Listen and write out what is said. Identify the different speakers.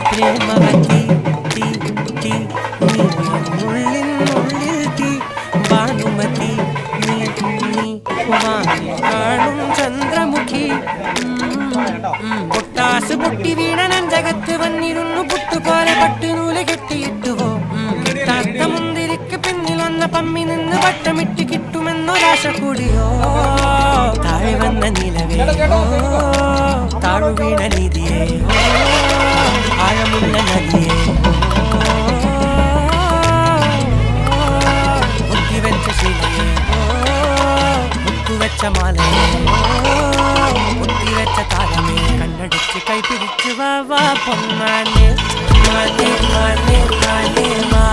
Speaker 1: പ്രേമവതി തീ തീ നീ ഉള്ളിൽ തീ ഭാനുമതി നീ നീ കാണും ചന്ദ്രമുഖി പൊട്ടാസ് പൊട്ടി വീണനം ജഗത്ത് വന്നിരുന്നു പുട്ടുപോലെ പട്ടുനൂല് കെട്ടിയിട്ടുവോ കിട്ടാത്ത മുന്തിരിക്ക് പിന്നിൽ വന്ന പമ്മി നിന്ന് വട്ടമിട്ട് കിട്ടുമെന്നൊരാശ കൂടിയോ താഴെ വന്ന നിലവേ താഴു വീണ നിധിയേ ആഴമുള്ള നദിയേ മുത്തിവെച്ച ശിലയേ മുത്തുവെച്ച മാലയേ മുത്തിവെച്ച താരമേ കണ്ണടിച്ച് കൈ പിടിച്ചു വാ പൊന്നാനെ മാനേ മാനേ മാനേ മാ